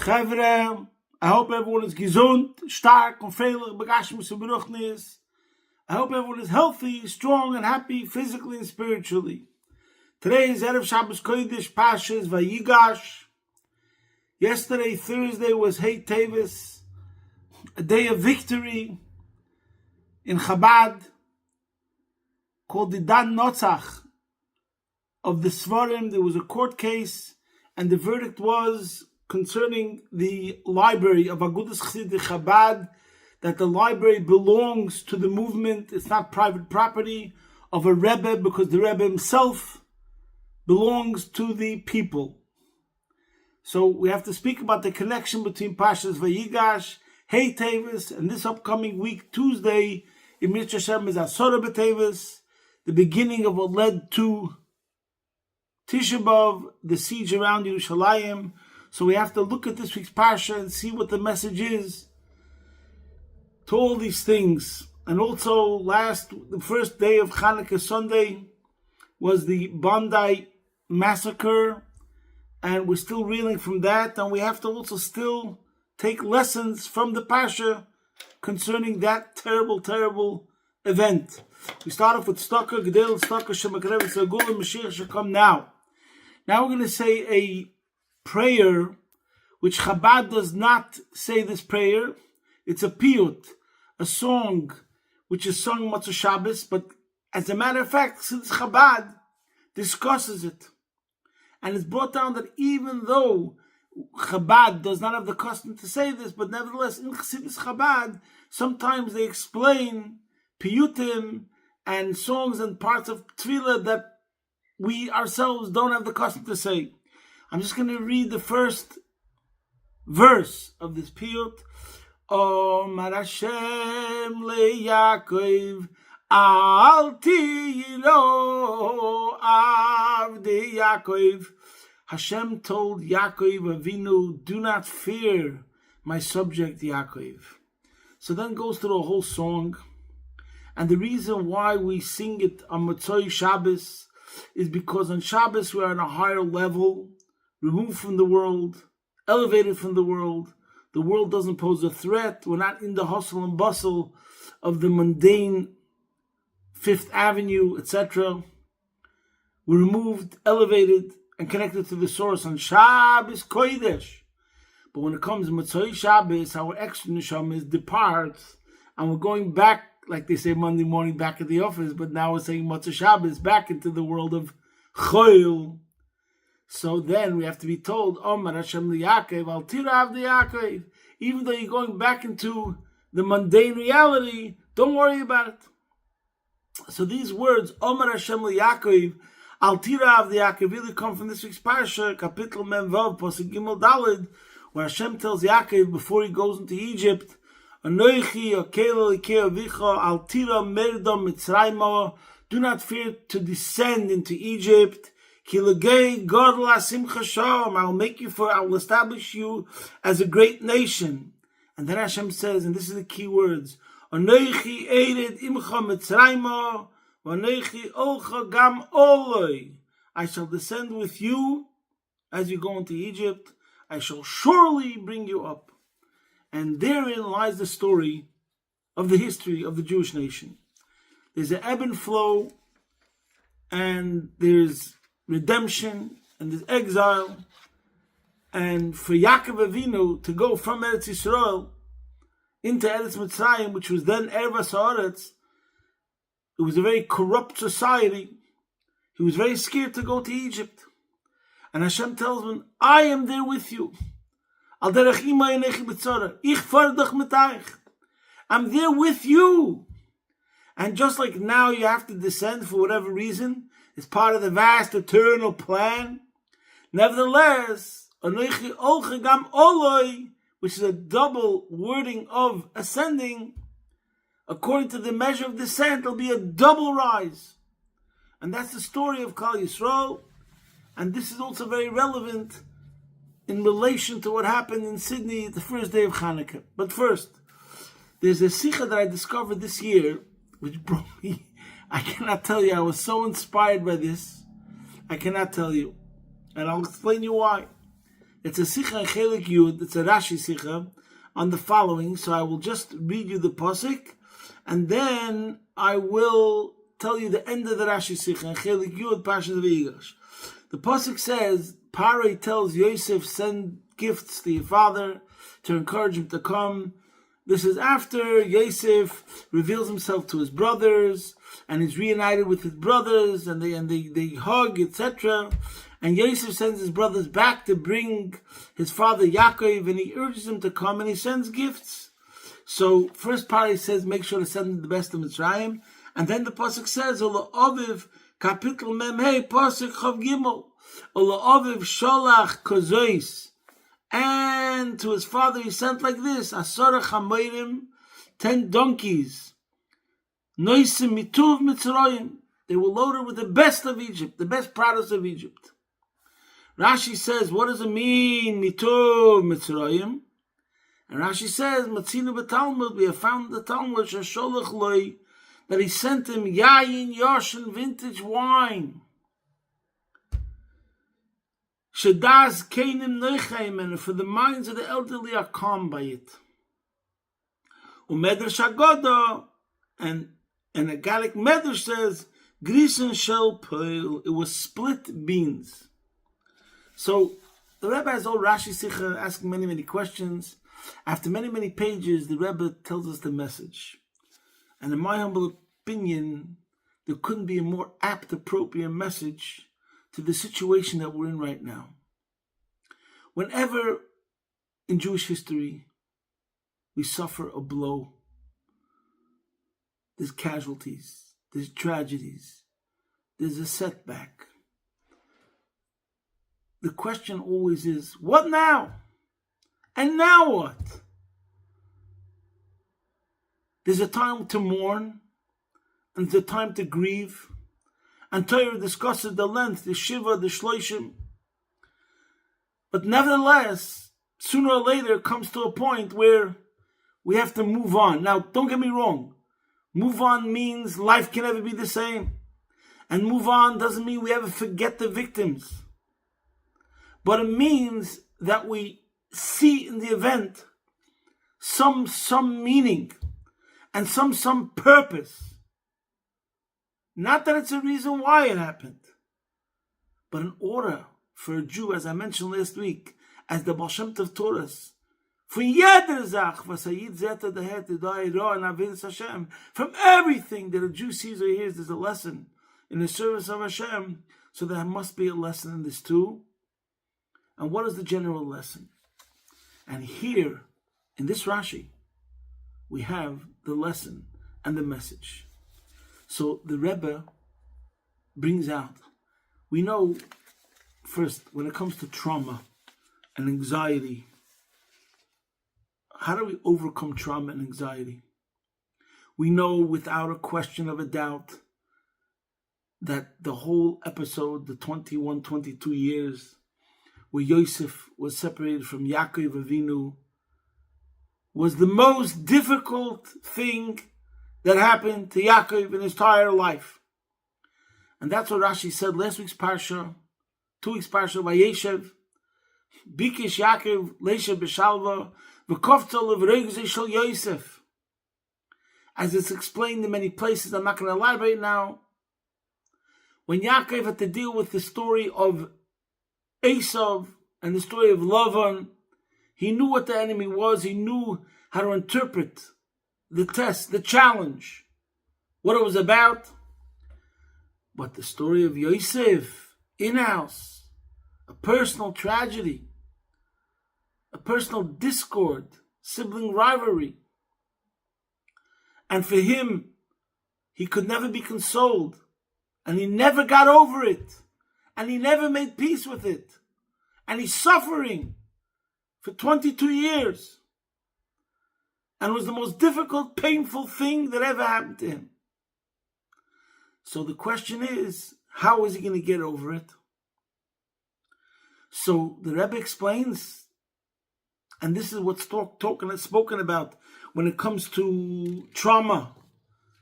Chevre, I hope everyone is gesund, stark und freilich, begashmus und beruchnis. I hope everyone is healthy, strong and happy, physically and spiritually. Today is Erev Shabbos Kodesh, Parshas, Vayigash. Yesterday, Thursday, was Hey Tevis, a day of victory in Chabad, called the Dan Notzach of the Svarim. There was a court case, and the verdict was concerning the library of Agudas Chassidei Chabad, that the library belongs to the movement. It's not private property of a Rebbe, because the Rebbe himself belongs to the people. So we have to speak about the connection between Parshas Vayigash, Hey Tevis, and this upcoming week, Tuesday, in Mitzvah Hashem is Asora B'Tevis, the beginning of what led to Tisha B'Av, the siege around Yerushalayim. So we have to look at this week's Parsha and see what the message is to all these things. And also, the first day of Chanukah Sunday was the Bondi massacre, and we're still reeling from that, and we have to also still take lessons from the Parsha concerning that terrible, terrible event. We start off with Staka, Gedel, Staka, Shemakrev, Sagul, and Mashiach shall come now. Now we're going to say a prayer, which Chabad does not say this prayer. It's a piyut, a song, which is sung Motzei Shabbos, but as a matter of fact, since Chabad discusses it, and it's brought down that even though Chabad does not have the custom to say this, but nevertheless in Chassidus Chabad, sometimes they explain piyutim and songs and parts of Tefillah that we ourselves don't have the custom to say. I'm just going to read the first verse of this piyut. Omar Hashem le Yaakov, al tiro avdei Yaakov. Hashem told Yaakov Avinu, do not fear my subject Yaakov. So then goes through a whole song. And the reason why we sing it on Motzei Shabbos is because on Shabbos we're on a higher level, removed from the world, elevated from the world. The world doesn't pose a threat. We're not in the hustle and bustle of the mundane Fifth Avenue, etc. We're removed, elevated, and connected to the source on Shabbos Kodesh. But when it comes to Motzei Shabbos, our extra neshama departs, and we're going back, like they say Monday morning, back at the office, but now we're saying Motzei Shabbos, back into the world of Choil. So then we have to be told, Omar Hashem liYaakov, al tirav liYaakov. Even though you're going back into the mundane reality, don't worry about it. So these words, Omar Hashem liYaakov, al tirav liYaakov, really come from this week's Parsha, Kapitel Mem Vav, Pasuk Gimel Daled, where Hashem tells Yaakov before he goes into Egypt, Anoichi okel likei avicha, al tira merdom mitzraymo, do not fear to descend into Egypt. I'll make you I will establish you as a great nation. And then Hashem says, and this is the key words, I shall descend with you as you go into Egypt. I shall surely bring you up. And therein lies the story of the history of the Jewish nation. There's an ebb and flow, and there's redemption, and there's exile. And for Yaakov Avinu to go from Eretz Yisrael into Eretz Mitzrayim, which was then Ervas Haaretz, it was a very corrupt society. He was very scared to go to Egypt. And Hashem tells him, I am there with you. I'm there with you. And just like now you have to descend for whatever reason, it's part of the vast eternal plan. Nevertheless, which is a double wording of ascending, according to the measure of descent, it'll be a double rise. And that's the story of Klal Yisrael. And this is also very relevant in relation to what happened in Sydney the first day of Chanukah. But first, there's a sikha that I discovered this year, which brought me, I cannot tell you, I was so inspired by this. I cannot tell you. And I'll explain you why. It's a Sikha in Chelik Yud, it's a Rashi Sikha on the following. So I will just read you the Pasuk, and then I will tell you the end of the Rashi Sikha in Chelik Yud, Parshas Vayigash. The Pasuk says, Pare tells Yosef, send gifts to your father to encourage him to come. This is after Yosef reveals himself to his brothers, and he's reunited with his brothers, and they hug, etc. And Yosef sends his brothers back to bring his father Yaakov, and he urges him to come, and he sends gifts. So first Pare says, make sure to send him the best of Mitzrayim, and then the pasuk says, Ola Aviv, Kapitel Mem Hey, pasuk Chav Gimel, Ola Aviv Sholach Kozois. And to his father he sent like this, Asara Chamayrim, 10 donkeys, Noisim Mituv Mitzrayim. They were loaded with the best of Egypt, the best produce of Egypt. Rashi says, what does it mean, Mituv Mitzrayim? And Rashi says, Matzinu b'Talmud, we have found the Talmud, Shasholach Loi, that he sent him Yayin Yoshin, vintage wine. Shadas Kainim Neichaim, and for the minds of the elderly are calm by it. Umedrash Agoda, and a Gallic Medrash says, Grisen Shel Peil, it was split beans. So the Rebbe has old Rashi Sikha asking many questions. After many pages, the Rebbe tells us the message. And in my humble opinion, there couldn't be a more apt, appropriate message to the situation that we're in right now. Whenever in Jewish history we suffer a blow, there's casualties, there's tragedies, there's a setback. The question always is, what now? And now what? There's a time to mourn, and there's a time to grieve. And Torah discusses the length, the Shiva, the Shloshim. But nevertheless, sooner or later it comes to a point where we have to move on. Now, don't get me wrong. Move on means life can never be the same. And move on doesn't mean we ever forget the victims. But it means that we see in the event some meaning and some purpose. Not that it's a reason why it happened, but in order for a Jew, as I mentioned last week, as the Baal Shem Tov taught us, from everything that a Jew sees or hears, there's a lesson in the service of Hashem, so there must be a lesson in this too. And what is the general lesson? And here, in this Rashi, we have the lesson and the message. So the Rebbe brings out, we know first, when it comes to trauma and anxiety, how do we overcome trauma and anxiety? We know without a question of a doubt that the whole episode, the 21, 22 years, where Yosef was separated from Yaakov Avinu, was the most difficult thing that happened to Yaakov in his entire life. And that's what Rashi said last week's Parsha, 2 weeks Parsha, Vayeshev, Bikish Yaakov, Leisha B'Shalva, V'kofta L'V'regzei Shel Yosef. As it's explained in many places, I'm not going to elaborate now. When Yaakov had to deal with the story of Esav and the story of Lavan, he knew what the enemy was, he knew how to interpret the test, the challenge, what it was about. But the story of Yosef, in-house, a personal tragedy, a personal discord, sibling rivalry. And for him, he could never be consoled. And he never got over it. And he never made peace with it. And he's suffering for 22 years. And it was the most difficult, painful thing that ever happened to him. So the question is, how is he going to get over it? So the Rebbe explains, and this is what's spoken about when it comes to trauma.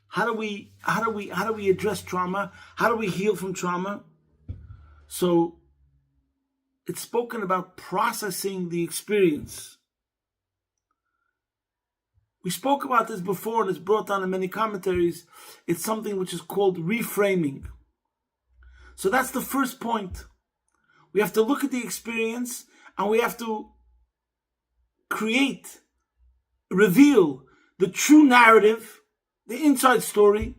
How do we address trauma? How do we heal from trauma? So it's spoken about processing the experience. We spoke about this before, and it's brought down in many commentaries. It's something which is called reframing. So that's the first point. We have to look at the experience, and we have to reveal the true narrative, the inside story.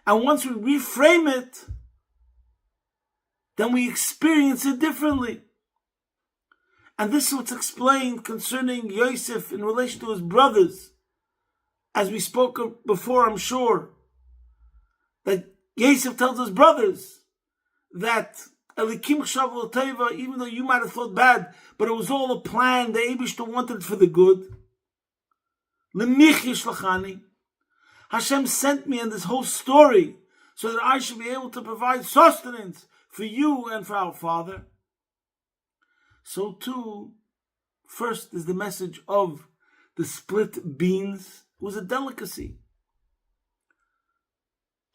And once we reframe it, then we experience it differently. And this is what's explained concerning Yosef in relation to his brothers. As we spoke before, I'm sure, that Yosef tells his brothers that Elikim Chshav L'Teva, even though you might have thought bad, but it was all a plan, the Eibishter wanted for the good. L'michi shlachani. Hashem sent me in this whole story so that I should be able to provide sustenance for you and for our father. So too, first is the message of the split beans. It was a delicacy.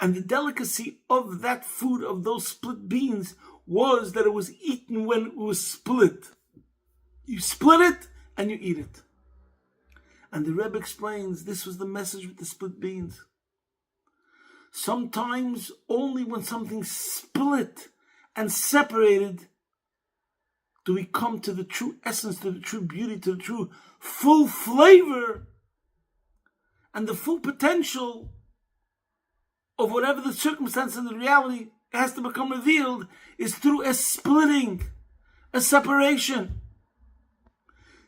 And the delicacy of that food, of those split beans, was that it was eaten when it was split. You split it and you eat it. And the Rebbe explains this was the message with the split beans. Sometimes only when something's split and separated do we come to the true essence, to the true beauty, to the true full flavor and the full potential of whatever the circumstance and the reality has to become revealed is through a splitting, a separation.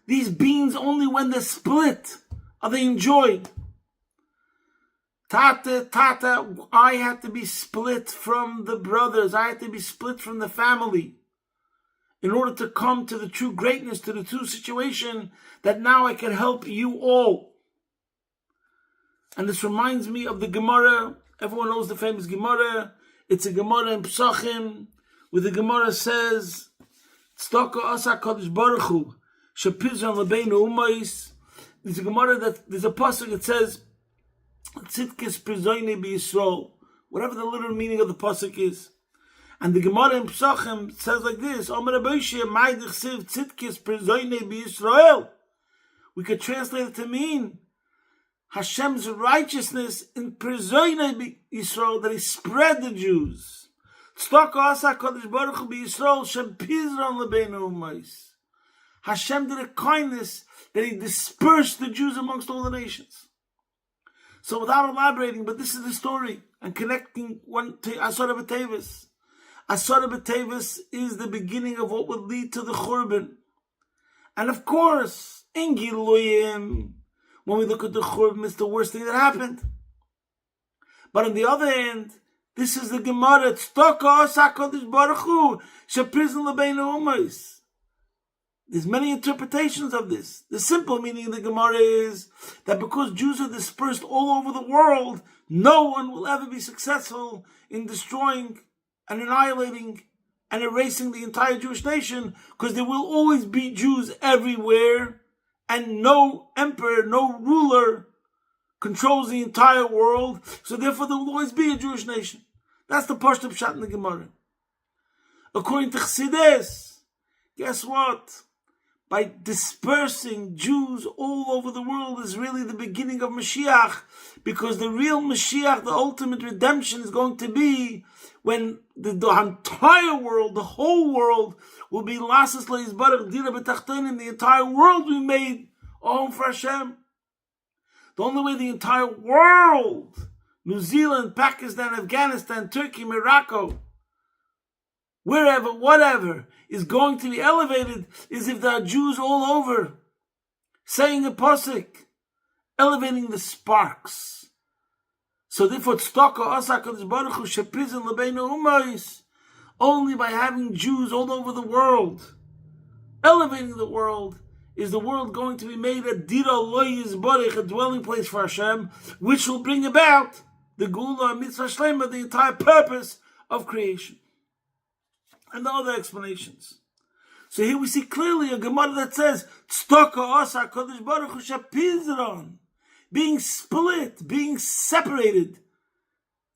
These beans, only when they're split are they enjoyed. Tata, I had to be split from the brothers. I had to be split from the family in order to come to the true greatness, to the true situation that now I can help you all. And this reminds me of the Gemara. Everyone knows the famous Gemara. It's a Gemara in Pesachim, where the Gemara says, Tzedakah asa Kodesh Baruch Hu, shepizran lebeinu umayis. There's a Gemara there's a pasuk that says, Tzidkis prizoyne b'Yisrael, whatever the literal meaning of the pasuk is. And the Gemara in Pesachim says like this, Omer Rabbi Mai d'chsiv tzidkis prizoyne b'Yisrael. We could translate it to mean Hashem's righteousness in prizoyne b'Yisrael, that He spread the Jews. Tzedakah asa Kodesh Baruch Hu b'Yisrael shepizran lebeinu umayis. Hashem did a kindness that He dispersed the Jews amongst all the nations. So without elaborating, but this is the story, and connecting one to Asara B'Tevis. Asara B'Tevis is the beginning of what would lead to the Churban. And of course, in Giluyim, when we look at the Churban, it's the worst thing that happened. But on the other hand, this is the Gemara, Tzedakah asa Kodesh Baruch Hu, sheprizan lebeinu umayis. There's many interpretations of this. The simple meaning of the Gemara is that because Jews are dispersed all over the world, no one will ever be successful in destroying and annihilating and erasing the entire Jewish nation, because there will always be Jews everywhere, and no emperor, no ruler controls the entire world, so therefore there will always be a Jewish nation. That's the Parshas Pshat in the Gemara. According to Chassidus, guess what? By dispersing Jews all over the world is really the beginning of Mashiach, because the real Mashiach, the ultimate redemption, is going to be when the entire world, the whole world, will be Lasas Le'izbarach Dira B'Tachtonim. The entire world will be made a home for Hashem. The only way the entire world, New Zealand, Pakistan, Afghanistan, Turkey, Morocco, wherever, whatever, is going to be elevated is if there are Jews all over saying a pasuk, elevating the sparks. So therefore, Tzedakah asa Kodesh Baruch Hu sheprizan lebeinu umayis, only by having Jews all over the world, elevating the world, is the world going to be made a dira lo yizbarich, a dwelling place for Hashem, which will bring about the Gula Mitzvah Shlema, the entire purpose of creation. And the other explanations. So here we see clearly a Gemara that says, Tzedakah asa Kodesh Baruch Hu shepizran, being split, being separated,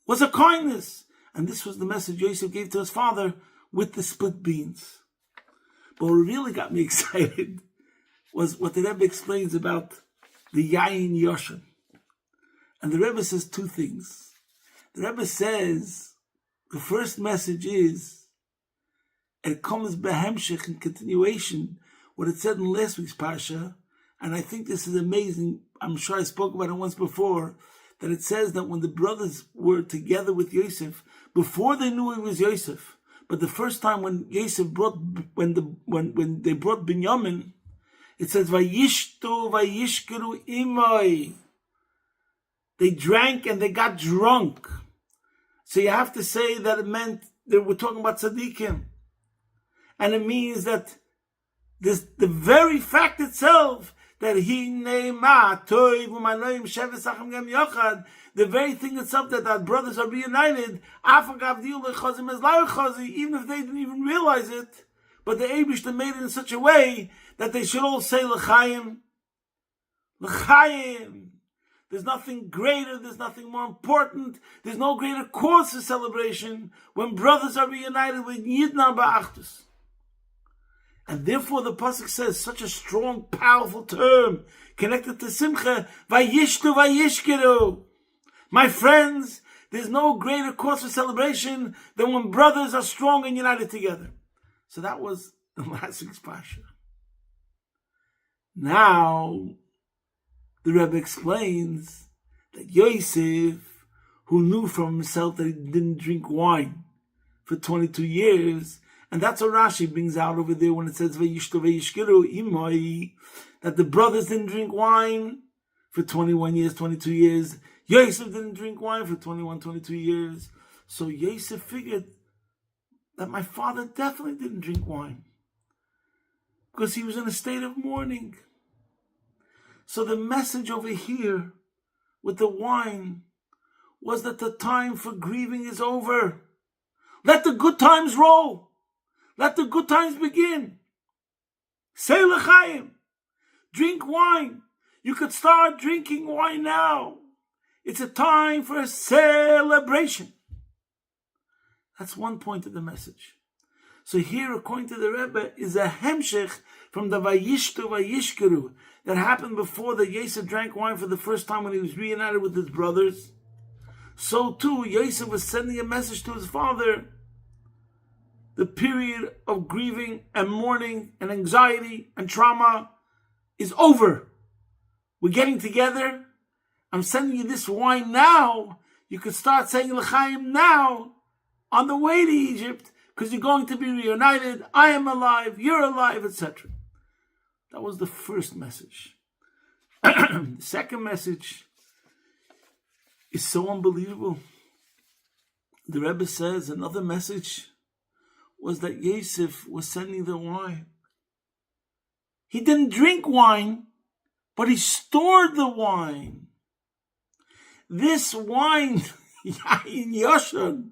was a kindness. And this was the message Yosef gave to his father with the split beans. But what really got me excited was what the Rebbe explains about the Yayin Yoshan. And the Rebbe says two things. The Rebbe says the first message is, it comes behemshich in continuation, what it said in last week's Parsha, and I think this is amazing. I'm sure I spoke about it once before, that it says that when the brothers were together with Yosef, before they knew he was Yosef, but the first time when Yosef brought, when they brought Binyamin, it says, Vayishtu vayishkeru imoi. They drank and they got drunk. So you have to say that it meant that we're talking about tzaddikim. And it means that the very fact itself, that the very thing itself that our brothers are reunited, even if they didn't even realize it, but the Eibishter made it in such a way that they should all say l'chaim, l'chaim. There's nothing greater, there's nothing more important, there's no greater cause for celebration when brothers are reunited with Yidna Ba'achtus. And therefore the Pasuk says such a strong, powerful term connected to Simcha, Vayishtu Vayishkeru. My friends, there's no greater cause for celebration than when brothers are strong and united together. So that was the last week's Parsha. Now, the Rebbe explains that Yosef, who knew from himself that he didn't drink wine for 22 years, and that's what Rashi brings out over there when it says Vayishtu Vayishkeru imoi, that the brothers didn't drink wine for 21 years, 22 years. Yosef didn't drink wine for 21, 22 years. So Yosef figured that my father definitely didn't drink wine because he was in a state of mourning. So the message over here with the wine was that the time for grieving is over. Let the good times roll. Let the good times begin. Say l'chaim. Drink wine. You could start drinking wine now. It's a time for a celebration. That's one point of the message. So here, according to the Rebbe, is a hemshech from the Vayishtu Vayishkeru that happened before the Yosef drank wine for the first time when he was reunited with his brothers. So too, Yosef was sending a message to his father. The period of grieving and mourning and anxiety and trauma is over. We're getting together. I'm sending you this wine now. You could start saying l'chaim now on the way to Egypt because you're going to be reunited. I am alive, you're alive, etc. That was the first message. The second message is so unbelievable. The Rebbe says another message was that Yosef was sending the wine. He didn't drink wine, but he stored the wine. This wine, Yayin Yoshan,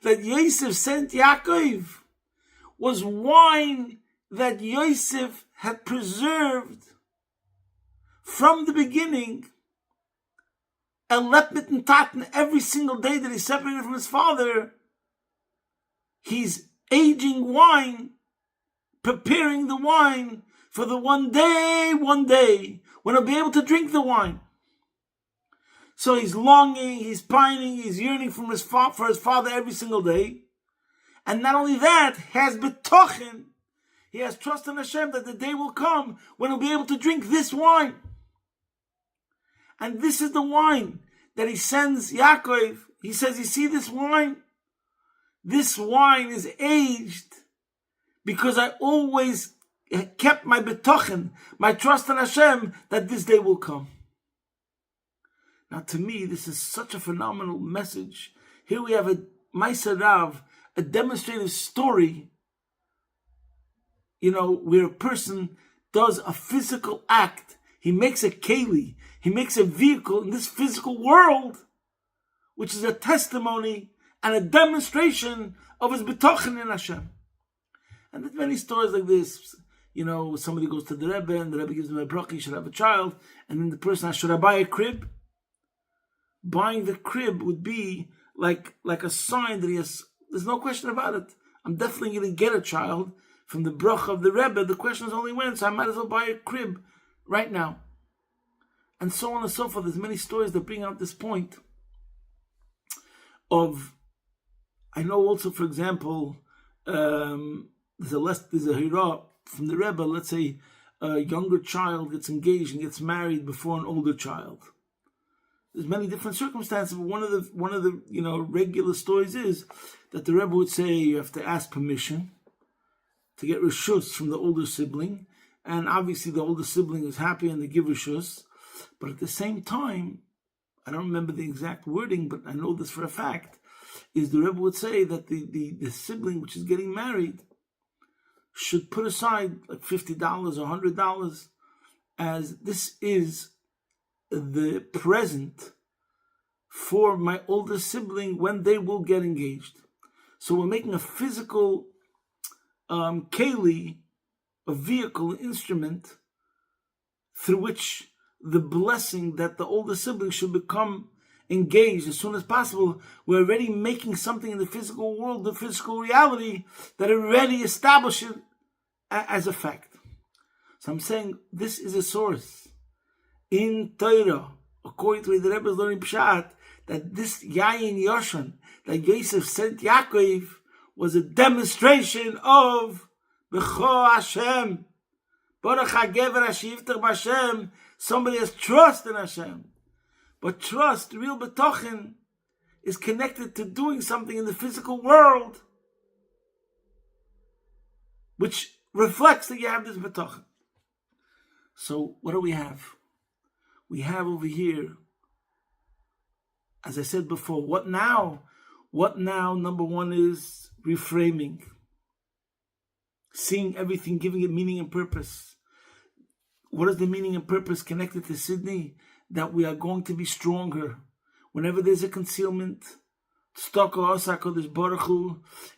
that Yosef sent Yaakov, was wine that Yosef had preserved from the beginning, and lepit and taten, every single day that he separated from his father, he's aging wine, preparing the wine for the one day when he'll be able to drink the wine. So he's longing, he's pining, he's yearning for his father every single day. And not only that, has betochen, he has trust in Hashem that the day will come when he'll be able to drink this wine. And this is the wine that he sends Yaakov. He says, you see this wine? This wine is aged because I always kept my betochen, my trust in Hashem, that this day will come. Now to me, this is such a phenomenal message. Here we have a Ma'aser Rav, a demonstrative story, where a person does a physical act. He makes a keli, he makes a vehicle in this physical world, which is a testimony and a demonstration of his betochen in Hashem. And there's many stories like this. Somebody goes to the Rebbe, and the Rebbe gives him a bracha, he should have a child, and then the person has, should I buy a crib? Buying the crib would be like a sign that he has, there's no question about it. I'm definitely going to get a child from the bracha of the Rebbe, the question is only when, so I might as well buy a crib right now. And so on and so forth. There's many stories that bring out this point of, I know also, for example, there's a hira from the Rebbe. Let's say a younger child gets engaged and gets married before an older child. There's many different circumstances, but one of the regular stories is that the Rebbe would say you have to ask permission to get reshus from the older sibling, and obviously the older sibling is happy and they give reshus, but at the same time, I don't remember the exact wording, but I know this for a fact, is the Rebbe would say that the sibling which is getting married should put aside like $50 or $100 as this is the present for my older sibling when they will get engaged. So we're making a physical keli, a vehicle, an instrument through which the blessing that the older sibling should become engaged as soon as possible. We're already making something in the physical world, the physical reality, that already establishes it as a fact. So I'm saying this is a source in Torah, according to the Rebbe's learning Pshat, that this Yayin Yoshan, that Yosef sent Yaakov, was a demonstration of B'cho Hashem. Baruch HaGever HaShivtach B'Hashem. Somebody has trust in Hashem. But trust, real betochen, is connected to doing something in the physical world, which reflects that you have this betochen. So what do we have? We have over here, as I said before, what now? What now, number one, is reframing. Seeing everything, giving it meaning and purpose. What is the meaning and purpose connected to Sydney? That we are going to be stronger. Whenever there's a concealment,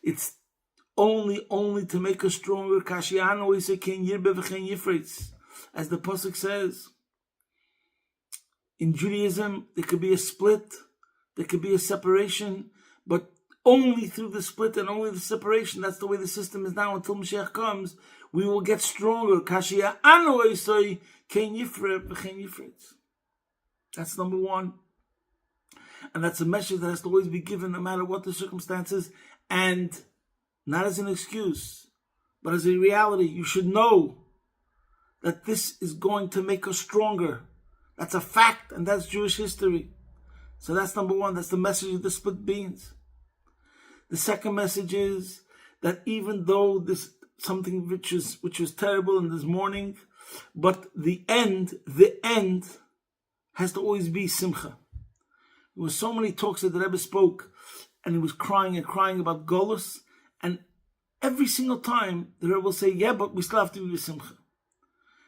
it's only to make us stronger. As the Pasuk says, in Judaism, there could be a split, there could be a separation, but only through the split and only the separation, that's the way the system is now until Mashiach comes, we will get stronger. That's number one. And that's a message that has to always be given no matter what the circumstances, and not as an excuse, but as a reality. You should know that this is going to make us stronger. That's a fact, and that's Jewish history. So that's number one. That's the message of the split beans. The second message is that even though this something which was terrible in this morning, but the end has to always be simcha. There were so many talks that the Rebbe spoke, and he was crying and crying about Golus, and every single time the Rebbe will say, yeah, but we still have to be with simcha.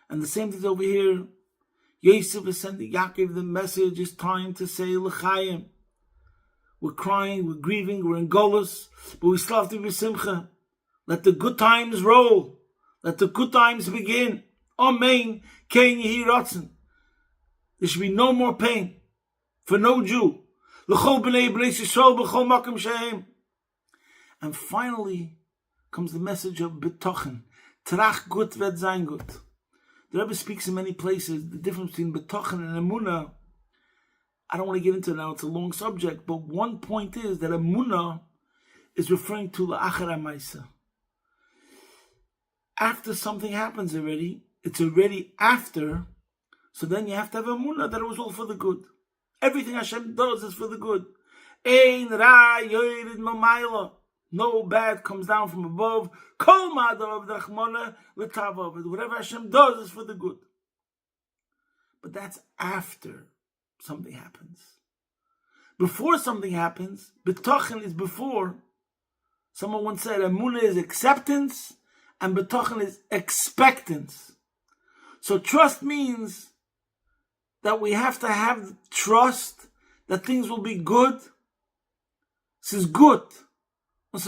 And the same thing over here. Yosef is sending Yaakov the message, it's time to say l'chaim. We're crying, we're grieving, we're in Golus, but we still have to be with simcha. Let the good times roll. Let the good times begin. Amen. Kein yehi ratzon. There should be no more pain for no Jew. And finally comes the message of betochen. Trach gut wird sein gut. The Rebbe speaks in many places the difference between betochen and emunah. I don't want to get into it now, it's a long subject, but one point is that emunah is referring to la'achar ha'maisa. After something happens already, it's already after, so then you have to have emunah that it was all for the good. Everything Hashem does is for the good. Ein ra yored mamayla. No bad comes down from above. Kol ma'adav d'rachmana l'tavav. Whatever Hashem does is for the good. But that's after something happens. Before something happens, betochen is before. Someone once said, emunah is acceptance, and betochen is expectance. So trust means that we have to have trust that things will be good. This is good. It's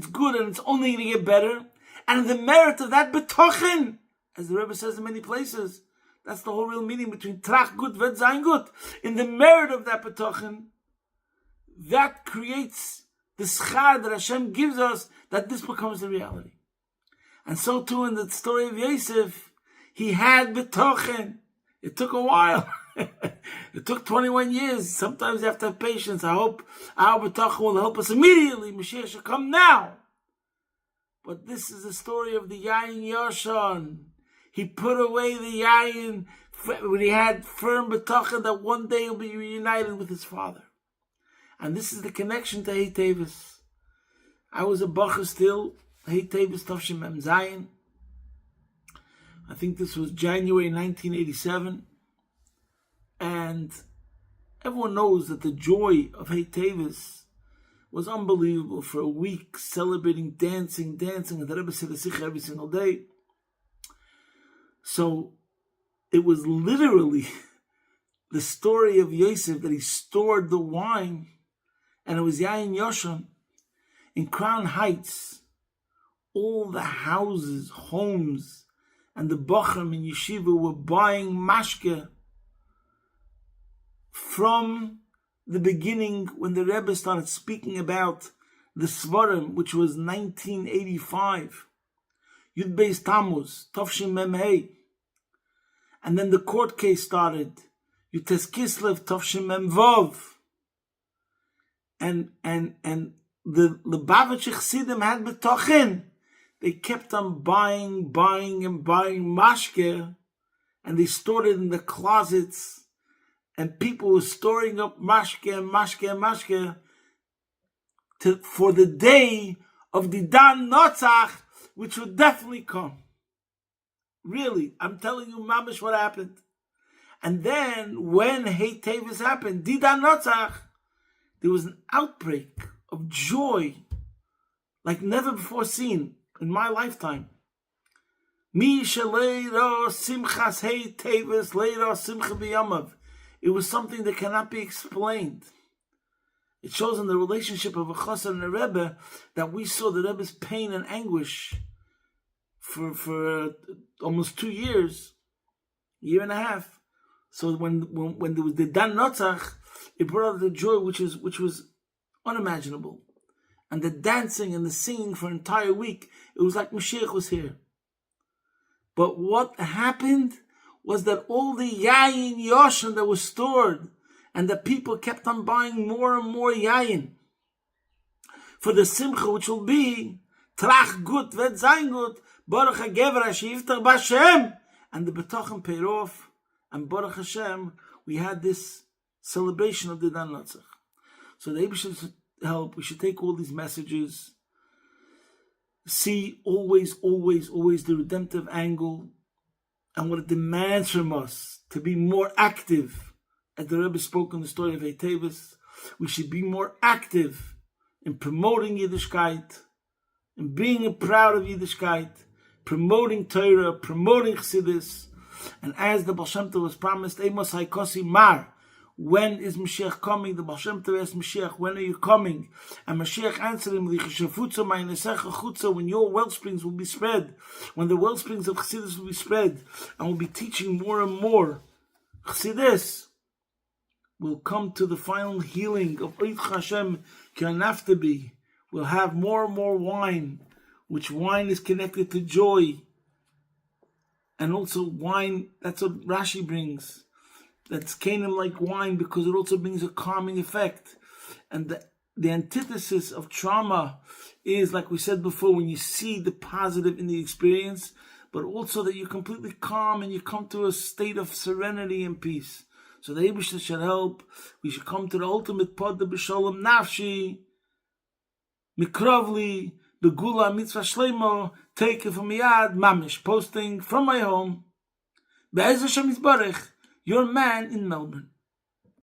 good and it's only going to get better. And the merit of that betochen, as the Rebbe says in many places, that's the whole real meaning between trach gut vet zayin gut. In the merit of that betochen, that creates the schar that Hashem gives us, that this becomes the reality. And so too in the story of Yosef, he had betochen. It took a while. It took 21 years. Sometimes you have to have patience. I hope our betochen will help us immediately. Mashiach should come now. But this is the story of the Yayin Yoshan. He put away the Yayin when he had firm betochen that one day he'll be reunited with his father. And this is the connection to Hey Tevis. I was a bacher still. Hey Tevis Tavshim Mem Zayin. I think this was January 1987. And everyone knows that the joy of Hey Tevis was unbelievable. For a week, celebrating, dancing, and the Rebbe said a sikha every single day. So it was literally the story of Yosef that he stored the wine, and it was Yayin Yoshan in Crown Heights. All the houses, homes, and the Bachram in Yeshiva were buying mashke from the beginning when the Rebbe started speaking about the Svarim, which was 1985. Yud Beis Tammuz, Tovshim Mem Hey. And then the court case started. Yutes Kislev, Tovshim Mem Vov. And the Lubavitch Chassidim had betochen. They kept on buying mashke, and they stored it in the closets, and people were storing up mashke for the day of the Dan Notzach, which would definitely come. Really, I'm telling you, mamish, what happened. And then when Hey Tevis happened, the Dan Notzach, there was an outbreak of joy like never before seen in my lifetime. Mi sheleiro simchas Hey Tevis leiro simcha b'yamav. It was something that cannot be explained. It shows in the relationship of a chassan and a Rebbe that we saw the Rebbe's pain and anguish for almost 2 years, a year and a half. So when there was the Dan Notzach, it brought out the joy which was unimaginable. And the dancing and the singing for an entire week, it was like Mashiach was here. But what happened was that all the Yayin Yoshan that was stored, and the people kept on buying more and more Yayin for the Simcha, which will be Trach gut, Vet Zayin gut, Baruch HaGever HaShiyiftach B'Hashem, and the Betochen paid off, and Baruch Hashem, we had this celebration of the Dan Notzach. So the Rebbe should help. We should take all these messages, see always the redemptive angle, and what it demands from us to be more active. As the Rebbe spoke in the story of Hey Tevis, we should be more active in promoting Yiddishkeit, in being proud of Yiddishkeit, promoting Torah, promoting Chassidus. And as the Baal Shem Tov was promised, Amos Haikosi Mar, when is Mashiach coming? The Baal Shem Tov asked Mashiach, when are you coming? And Mashiach answered him, when your wellsprings will be spread, when the wellsprings of Chassidus will be spread, and will be teaching more and more, Chassidus will come to the final healing of Oich Hashem Kianaftabi. We'll have more and more wine, which wine is connected to joy. And also wine, that's what Rashi brings. That's Canaan like wine because it also brings a calming effect. And the antithesis of trauma is, like we said before, when you see the positive in the experience, but also that you're completely calm and you come to a state of serenity and peace. So the Eibishter should help. We should come to the ultimate pod, the B'Shalom Nafshi, Mikrovli, the Gula Mitzvah Shleimo, take it from Yad, Mamish, posting from my home, Be'ez Hashem Yisbarech, your man in Melbourne.